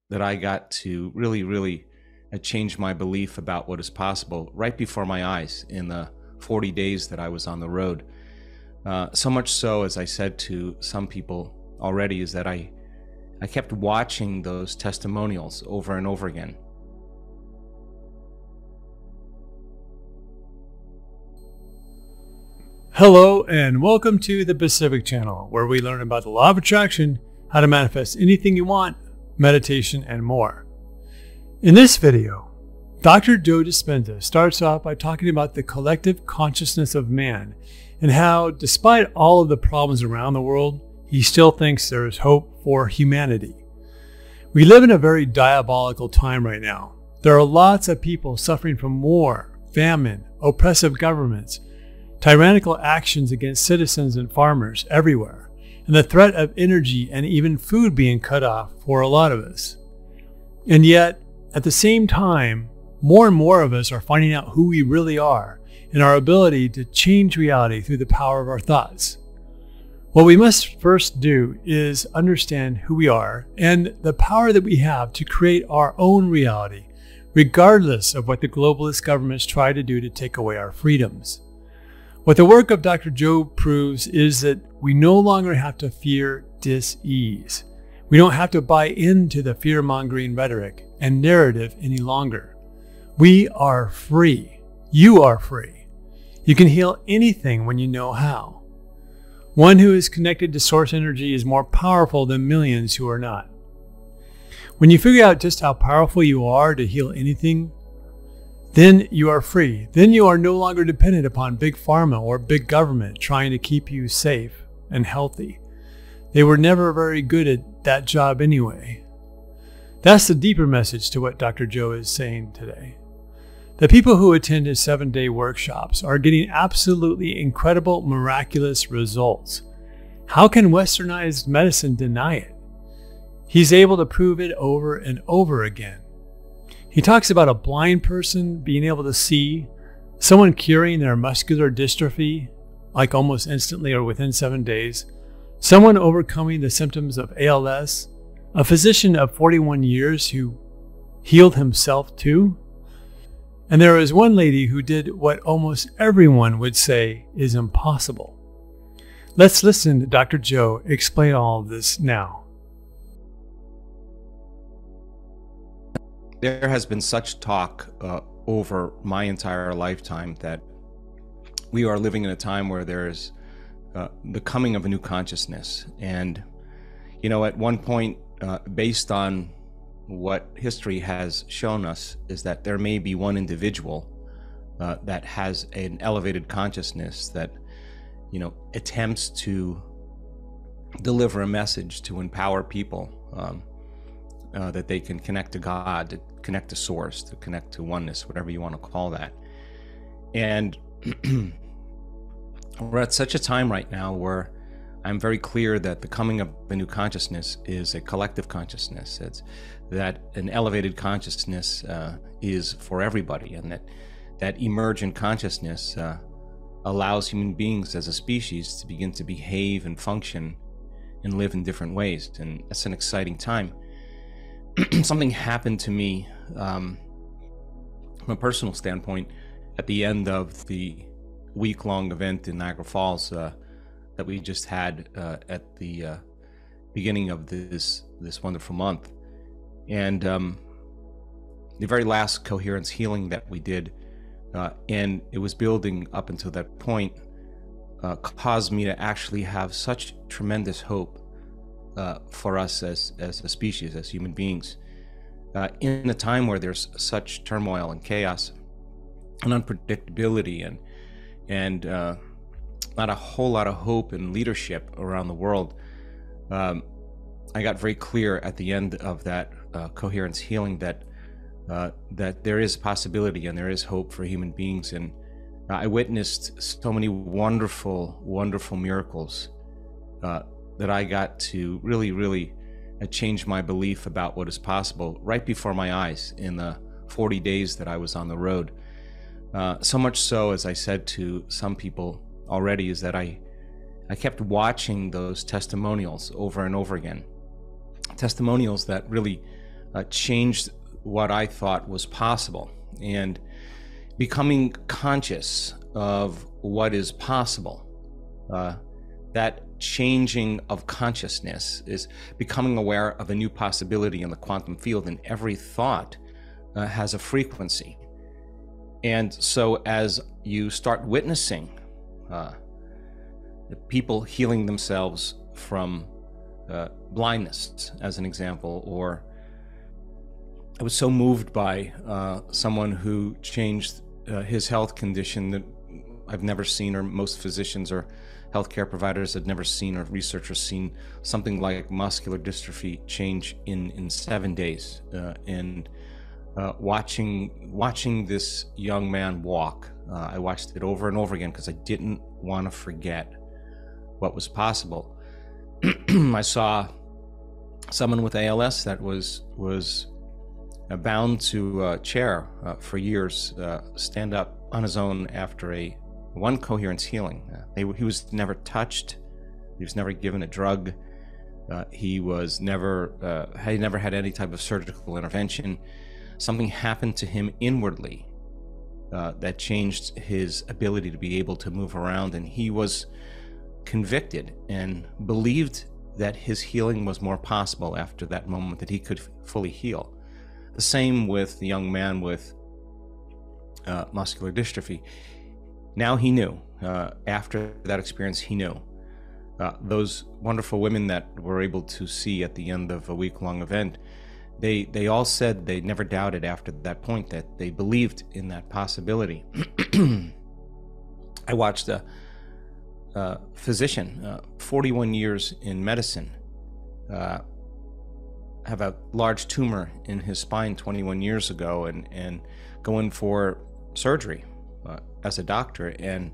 that I got to really change my belief about what is possible right before my eyes in the 40 days that I was on the road. So much so, as I said to some people already, is that I kept watching those testimonials over and over again. Hello and welcome to the Pacific Channel, where we learn about the law of attraction, how to manifest anything you want, meditation, and more. In this video, Dr. Joe Dispenza starts off by talking about the collective consciousness of man and how, despite all of the problems around the world, he still thinks there is hope for humanity. We live in a very diabolical time right now. There are lots of people suffering from war, famine, oppressive governments, tyrannical actions against citizens and farmers everywhere, and the threat of energy and even food being cut off for a lot of us. And yet, at the same time, more and more of us are finding out who we really are and our ability to change reality through the power of our thoughts. What we must first do is understand who we are and the power that we have to create our own reality, regardless of what the globalist governments try to do to take away our freedoms. What the work of Dr. Joe proves is that we no longer have to fear dis-ease. We don't have to buy into the fear-mongering rhetoric and narrative any longer. We are free. You are free. You can heal anything when you know how. One who is connected to source energy is more powerful than millions who are not. When you figure out just how powerful you are to heal anything, then you are free. Then you are no longer dependent upon big pharma or big government trying to keep you safe and healthy. They were never very good at that job anyway. That's the deeper message to what Dr. Joe is saying today. The people who attend his 7-day workshops are getting absolutely incredible, miraculous results. How can westernized medicine deny it? He's able to prove it over and over again. He talks about a blind person being able to see, someone curing their muscular dystrophy, like almost instantly or within 7 days, someone overcoming the symptoms of ALS, a physician of 41 years who healed himself too. And there is one lady who did what almost everyone would say is impossible. Let's listen to Dr. Joe explain all of this now. There has been such talk over my entire lifetime that we are living in a time where there is the coming of a new consciousness. And, you know, at one point, based on what history has shown us, is that there may be one individual that has an elevated consciousness that, you know, attempts to deliver a message to empower people, that they can connect to God, to connect to source, to connect to oneness, whatever you want to call that. And we're at such a time right now where I'm very clear that the coming of a new consciousness is a collective consciousness. It's that an elevated consciousness is for everybody, and that emergent consciousness allows human beings as a species to begin to behave and function and live in different ways. And that's an exciting time. Something happened to me from a personal standpoint at the end of the week-long event in Niagara Falls that we just had at the beginning of this wonderful month. And the very last coherence healing that we did, and it was building up until that point, caused me to actually have such tremendous hope for us as a species, as human beings, in a time where there's such turmoil and chaos and unpredictability and not a whole lot of hope and leadership around the world. I got very clear at the end of that coherence healing that there is possibility and there is hope for human beings. And I witnessed so many wonderful, wonderful miracles that I got to really change my belief about what is possible right before my eyes in the 40 days that I was on the road. So much so, as I said to some people already, is that I kept watching those testimonials over and over again. Testimonials that really changed what I thought was possible. And becoming conscious of what is possible, that changing of consciousness is becoming aware of a new possibility in the quantum field, and every thought has a frequency. And so as you start witnessing the people healing themselves from blindness, as an example, or I was so moved by someone who changed his health condition that I've never seen, or most physicians or healthcare providers had never seen, or researchers seen something like muscular dystrophy change in 7 days. And watching this young man walk, I watched it over and over again because I didn't want to forget what was possible. I saw someone with ALS that was bound to a chair for years, stand up on his own after one coherence healing. He was never touched. He was never given a drug. He never had any type of surgical intervention. Something happened to him inwardly that changed his ability to be able to move around, and he was convicted and believed that his healing was more possible after that moment, that he could fully heal. The same with the young man with muscular dystrophy. Now he knew, after that experience, he knew. Those wonderful women that were able to see at the end of a week-long event, they all said they never doubted after that point, that they believed in that possibility. I watched a physician, 41 years in medicine, have a large tumor in his spine 21 years ago, and go in for surgery as a doctor, and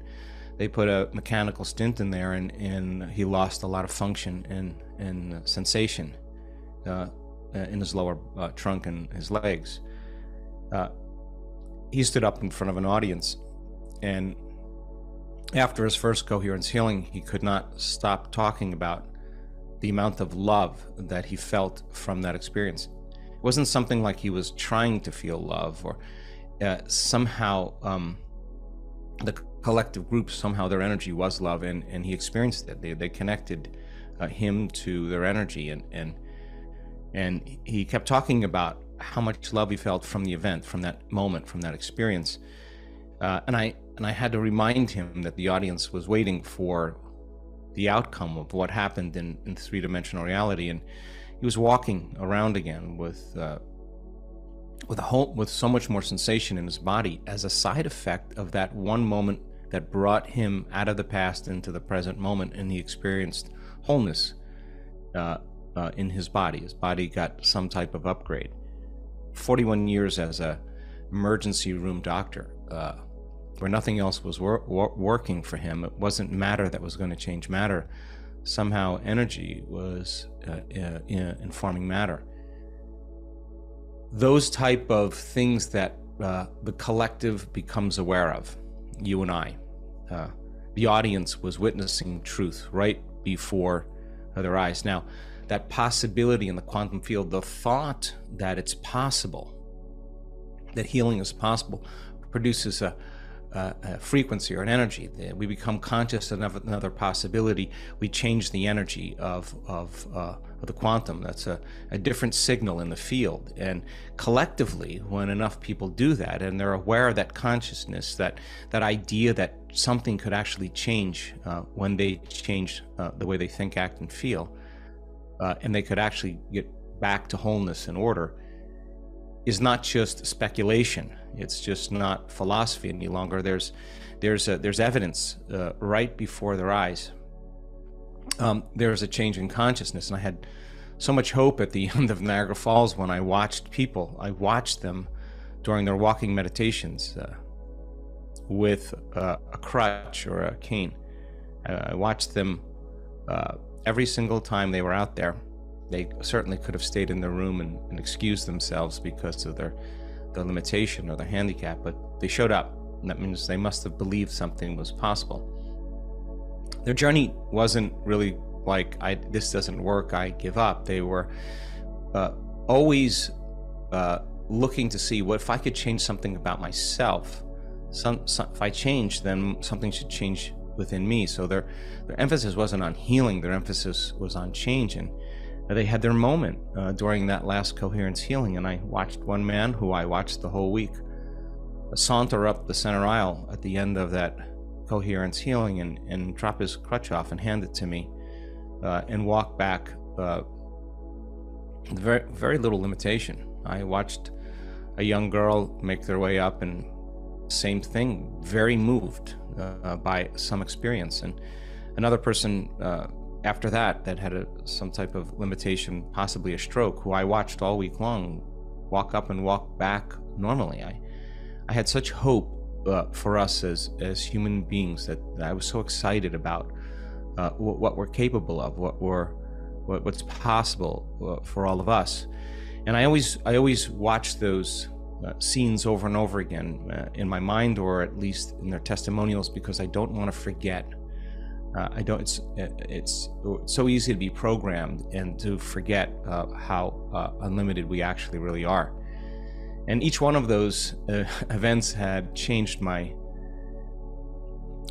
they put a mechanical stent in there, and he lost a lot of function and sensation in his lower trunk and his legs. He stood up in front of an audience, and after his first coherence healing, he could not stop talking about the amount of love that he felt from that experience. It wasn't something like he was trying to feel love, or somehow the collective group, somehow their energy was love, and he experienced it. They connected him to their energy, and he kept talking about how much love he felt from the event, from that moment, from that experience. And I had to remind him that the audience was waiting for the outcome of what happened in three-dimensional reality, and he was walking around again with so much more sensation in his body as a side effect of that one moment that brought him out of the past into the present moment, and he experienced wholeness in his body. His body got some type of upgrade. 41 years as a emergency room doctor, where nothing else was working for him. It wasn't matter that was going to change matter. Somehow energy was informing matter. Those type of things that the collective becomes aware of, you and I. The audience was witnessing truth right before their eyes. Now, that possibility in the quantum field, the thought that it's possible, that healing is possible, produces a frequency or an energy. We become conscious of another possibility. We change the energy of the quantum. That's a different signal in the field. And collectively, when enough people do that, and they're aware of that consciousness, that idea that something could actually change when they change the way they think, act, and feel, and they could actually get back to wholeness and order, is not just speculation. It's just not philosophy any longer. There's evidence right before their eyes. There's a change in consciousness, and I had so much hope at the end of Niagara Falls when I watched people. I watched them during their walking meditations with a crutch or a cane. I watched them every single time they were out there. They certainly could have stayed in their room and excused themselves because of their limitation or their handicap, but they showed up, and that means they must have believed something was possible. Their journey wasn't really like, this doesn't work, I give up. They were always looking to see what if I could change something about myself. If I change, then something should change within me. So their emphasis wasn't on healing, their emphasis was on change. And they had their moment during that last coherence healing. And I watched one man who I watched the whole week saunter up the center aisle at the end of that coherence healing and drop his crutch off and hand it to me and walk back with very, very little limitation. I watched a young girl make their way up, and same thing, very moved by some experience. And another person after that had some type of limitation, possibly a stroke, who I watched all week long walk up and walk back normally. I had such hope for us as human beings that I was so excited about what we're capable of, what's possible for all of us. And I always watch those scenes over and over again in my mind, or at least in their testimonials, because I don't want to forget. It's so easy to be programmed and to forget how unlimited we actually really are. And each one of those events had changed my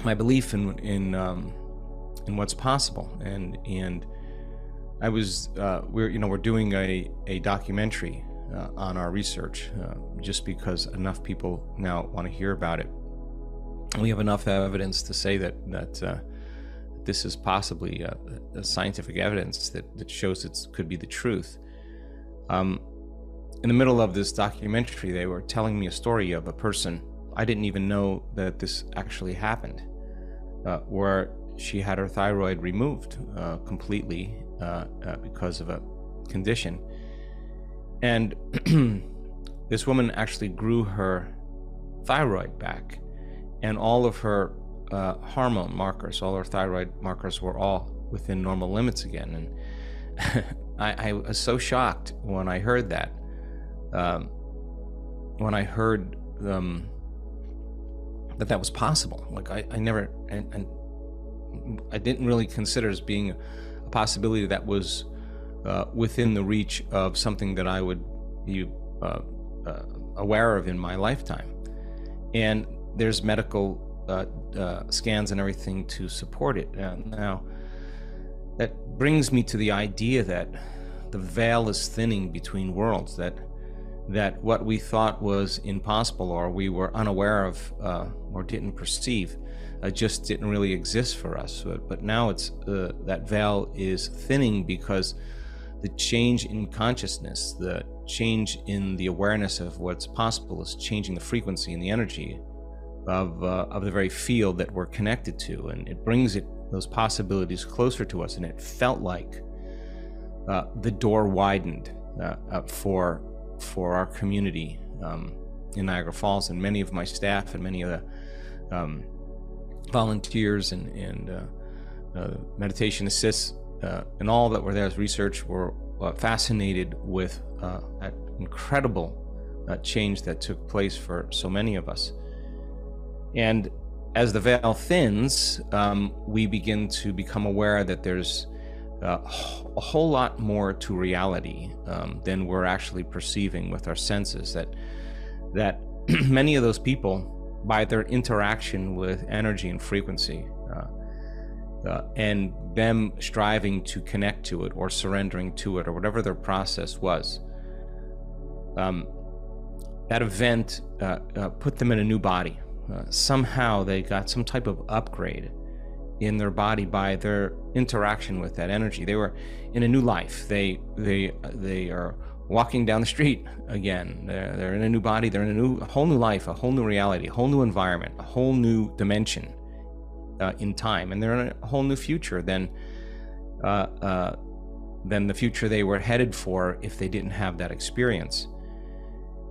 belief in what's possible. And I was we're doing a documentary on our research just because enough people now want to hear about it. We have enough evidence to say that this is possibly a scientific evidence that shows it could be the truth. In the middle of this documentary, they were telling me a story of a person. I didn't even know that this actually happened, where she had her thyroid removed completely because of a condition. And this woman actually grew her thyroid back, and all of her hormone markers, all her thyroid markers were all within normal limits again. And I was so shocked when I heard that. When I heard that was possible. Like I never, and I didn't really consider as being a possibility that was within the reach of something that I would be aware of in my lifetime. And there's medical scans and everything to support it. Now, that brings me to the idea that the veil is thinning between worlds, that what we thought was impossible, or we were unaware of or didn't perceive, just didn't really exist for us. But now it's that veil is thinning because the change in consciousness, the change in the awareness of what's possible, is changing the frequency and the energy of the very field that we're connected to, and it brings those possibilities closer to us. And it felt like the door widened for our community in Niagara Falls, and many of my staff and many of the volunteers and meditation assists and all that were there as research were fascinated with that incredible change that took place for so many of us. And as the veil thins, we begin to become aware that there's a whole lot more to reality than we're actually perceiving with our senses. That many of those people, by their interaction with energy and frequency, and them striving to connect to it or surrendering to it or whatever their process was, that event put them in a new body. Somehow they got some type of upgrade in their body by their interaction with that energy. They were in a new life. They are walking down the street again. They're in a new body. They're in a whole new life, a whole new reality, a whole new environment, a whole new dimension in time, and they're in a whole new future than the future they were headed for if they didn't have that experience.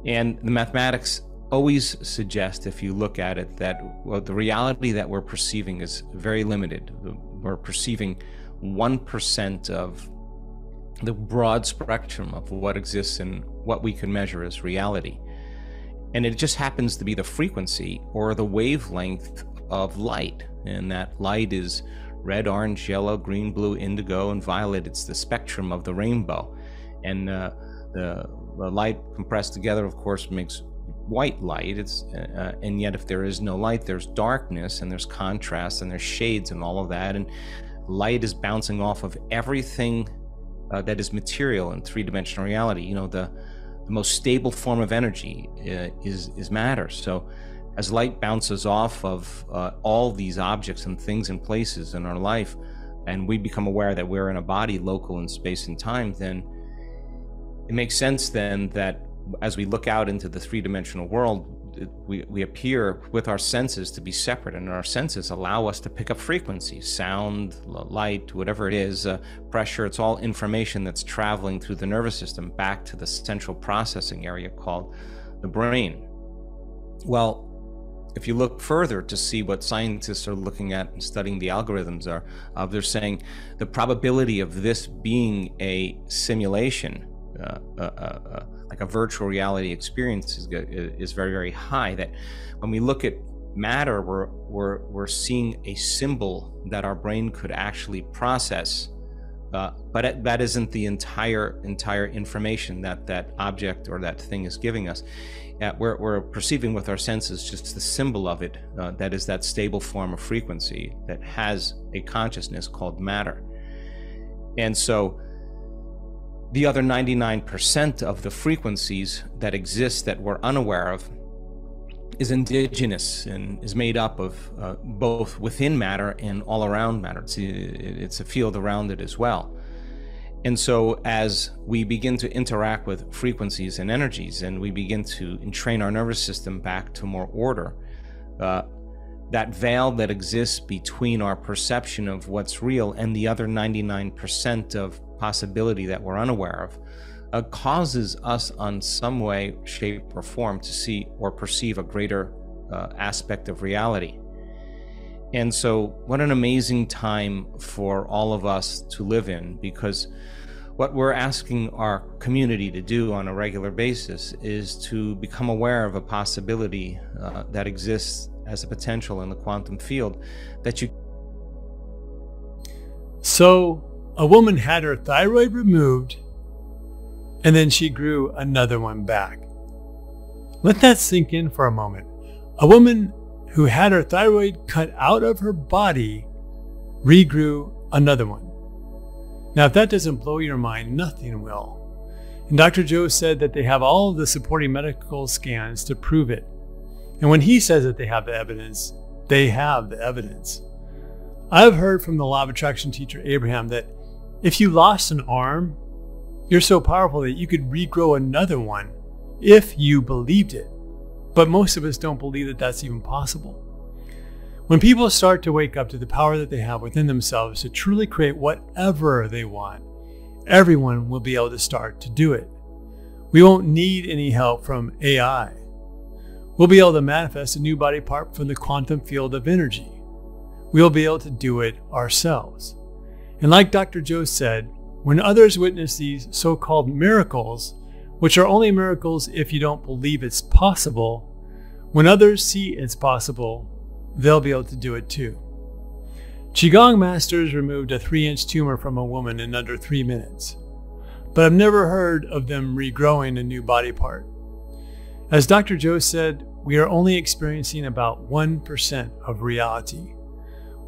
And the mathematics always suggest, if you look at it, that the reality that we're perceiving is very limited. We're perceiving 1% of the broad spectrum of what exists and what we can measure as reality. And it just happens to be the frequency or the wavelength of light. And that light is red, orange, yellow, green, blue, indigo, and violet. It's the spectrum of the rainbow. And the light compressed together, of course, makes white light. And yet if there is no light, there's darkness, and there's contrast, and there's shades, and all of that. And light is bouncing off of everything that is material in three-dimensional reality. The most stable form of energy is matter. So as light bounces off of all these objects and things and places in our life, and we become aware that we're in a body local in space and time, then it makes sense then that as we look out into the three-dimensional world, we appear with our senses to be separate, and our senses allow us to pick up frequencies, sound, light, whatever it is, pressure. It's all information that's traveling through the nervous system back to the central processing area called the brain. Well, if you look further to see what scientists are looking at and studying the algorithms are, they're saying the probability of this being a simulation, like a virtual reality experience, is very, very high. That when we look at matter, we're seeing a symbol that our brain could actually process, but that isn't the entire information that object or that thing is giving us. We're perceiving with our senses just the symbol of it, that is that stable form of frequency that has a consciousness called matter. And so the other 99% of the frequencies that exist that we're unaware of is indigenous and is made up of both within matter and all around matter. It's a field around it as well. And so as we begin to interact with frequencies and energies, and we begin to entrain our nervous system back to more order, that veil that exists between our perception of what's real and the other 99% of possibility that we're unaware of, causes us on some way, shape, or form to see or perceive a greater aspect of reality. And so what an amazing time for all of us to live in, because what we're asking our community to do on a regular basis is to become aware of a possibility that exists as a potential in the quantum field that you... So a woman had her thyroid removed, and then she grew another one back. Let that sink in for a moment. A woman who had her thyroid cut out of her body regrew another one. Now, if that doesn't blow your mind, nothing will. And Dr. Joe said that they have all of the supporting medical scans to prove it. And when he says that they have the evidence, they have the evidence. I've heard from the law of attraction teacher Abraham that if you lost an arm, you're so powerful that you could regrow another one if you believed it. But most of us don't believe that that's even possible. When people start to wake up to the power that they have within themselves to truly create whatever they want, everyone will be able to start to do it. We won't need any help from AI. We'll be able to manifest a new body part from the quantum field of energy. We'll be able to do it ourselves. And like Dr. Joe said, when others witness these so-called miracles, which are only miracles if you don't believe it's possible, when others see it's possible, they'll be able to do it too. Qigong masters removed a 3-inch tumor from a woman in under 3 minutes, but I've never heard of them regrowing a new body part. As Dr. Joe said, we are only experiencing about 1% of reality.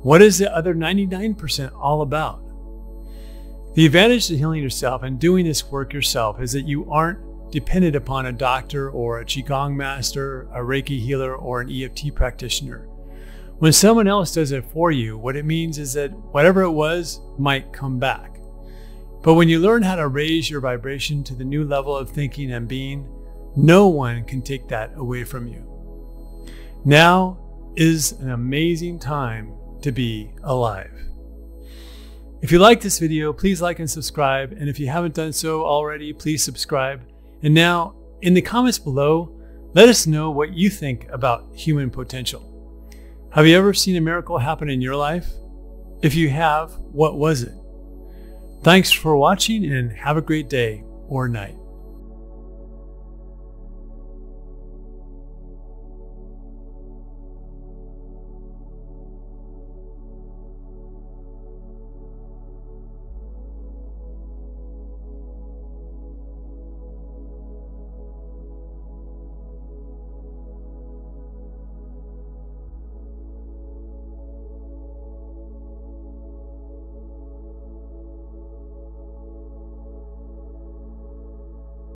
What is the other 99% all about? The advantage to healing yourself and doing this work yourself is that you aren't dependent upon a doctor or a Qigong master, a Reiki healer, or an EFT practitioner. When someone else does it for you, what it means is that whatever it was might come back. But when you learn how to raise your vibration to the new level of thinking and being, no one can take that away from you. Now is an amazing time to be alive. If you like this video, please like and subscribe. And if you haven't done so already, please subscribe. And now, in the comments below, let us know what you think about human potential. Have you ever seen a miracle happen in your life? If you have, what was it? Thanks for watching and have a great day or night.